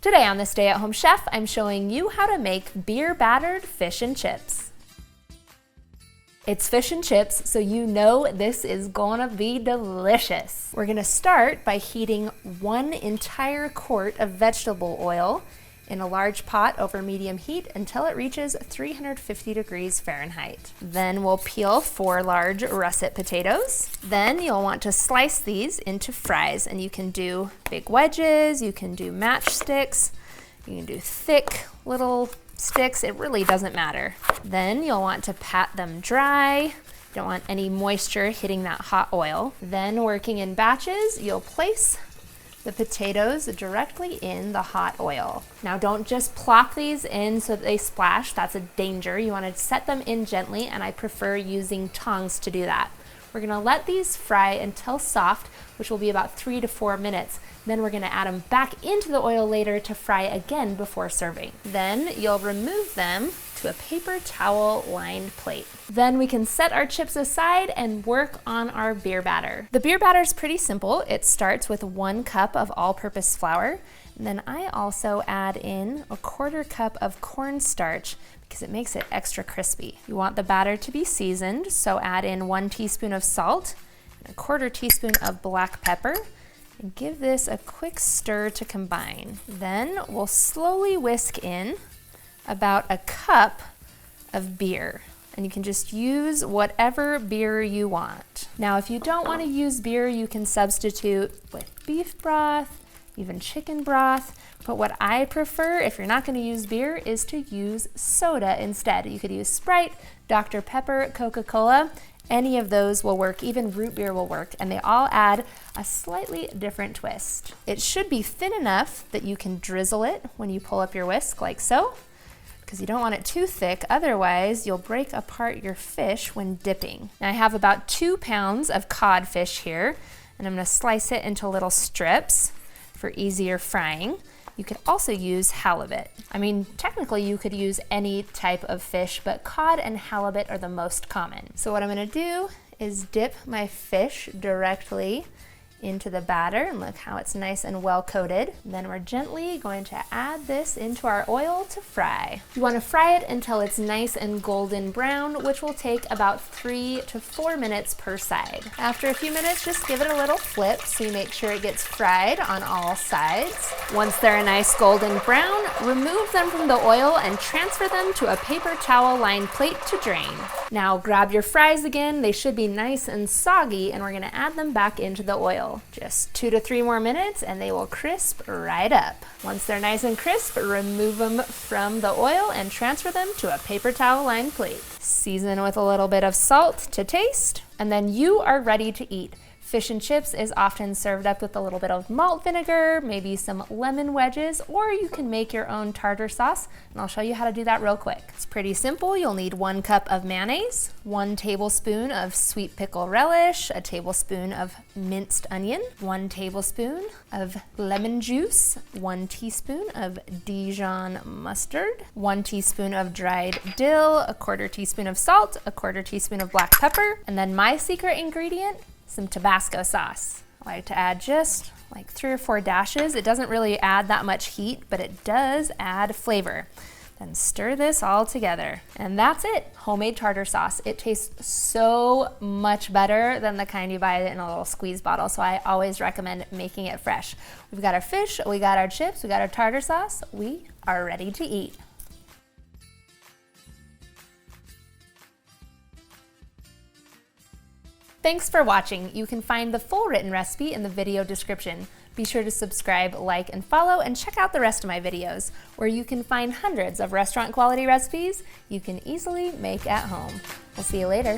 Today on the Stay at Home Chef, I'm showing you how to make beer battered fish and chips. It's fish and chips, so you know this is gonna be delicious. We're gonna start by heating 1 entire quart of vegetable oil in a large pot over medium heat until it reaches 350 degrees Fahrenheit. Then we'll peel 4 large russet potatoes. Then you'll want to slice these into fries, and you can do big wedges, you can do matchsticks, you can do thick little sticks, it really doesn't matter. Then you'll want to pat them dry. You don't want any moisture hitting that hot oil. Then, working in batches, you'll place the potatoes directly in the hot oil. Now don't just plop these in so that they splash, that's a danger. You want to set them in gently, and I prefer using tongs to do that. We're gonna let these fry until soft, which will be about 3 to 4 minutes. Then we're gonna add them back into the oil later to fry again before serving. Then you'll remove them to a paper towel lined plate. Then we can set our chips aside and work on our beer batter. The beer batter is pretty simple. It starts with 1 cup of all-purpose flour. And then I also add in a 1/4 cup of cornstarch because it makes it extra crispy. You want the batter to be seasoned, so add in 1 teaspoon of salt and a 1/4 teaspoon of black pepper, and give this a quick stir to combine. Then we'll slowly whisk in about a cup of beer, and you can just use whatever beer you want. Now, if you don't want to use beer, you can substitute with beef broth, even chicken broth, but what I prefer, if you're not going to use beer, is to use soda instead. You could use Sprite, Dr. Pepper, Coca-Cola, any of those will work, even root beer will work, and they all add a slightly different twist. It should be thin enough that you can drizzle it when you pull up your whisk, like so, because you don't want it too thick, otherwise you'll break apart your fish when dipping. Now I have about 2 pounds of codfish here, and I'm going to slice it into little strips for easier frying. You could also use halibut. I mean, technically you could use any type of fish, but cod and halibut are the most common. So what I'm gonna do is dip my fish directly into the batter, and look how it's nice and well coated. Then we're gently going to add this into our oil to fry. You want to fry it until it's nice and golden brown, which will take about 3 to 4 minutes per side. After a few minutes, just give it a little flip so you make sure it gets fried on all sides. Once they're a nice golden brown, remove them from the oil and transfer them to a paper towel lined plate to drain. Now grab your fries again. They should be nice and soggy, and we're going to add them back into the oil. Just 2 to 3 more minutes and they will crisp right up. Once they're nice and crisp, remove them from the oil and transfer them to a paper towel lined plate. Season with a little bit of salt to taste, and then you are ready to eat. Fish and chips is often served up with a little bit of malt vinegar, maybe some lemon wedges, or you can make your own tartar sauce, and I'll show you how to do that real quick. It's pretty simple. You'll need 1 cup of mayonnaise, 1 tablespoon of sweet pickle relish, a tablespoon of minced onion, 1 tablespoon of lemon juice, 1 teaspoon of Dijon mustard, 1 teaspoon of dried dill, a 1/4 teaspoon of salt, a 1/4 teaspoon of black pepper, and then my secret ingredient, some Tabasco sauce. I like to add just like 3 or 4 dashes. It doesn't really add that much heat, but it does add flavor. Then stir this all together. And that's it, homemade tartar sauce. It tastes so much better than the kind you buy in a little squeeze bottle, so I always recommend making it fresh. We've got our fish, we got our chips, we got our tartar sauce. We are ready to eat. Thanks for watching. You can find the full written recipe in the video description. Be sure to subscribe, like, and follow, and check out the rest of my videos, where you can find hundreds of restaurant quality recipes you can easily make at home. We'll see you later.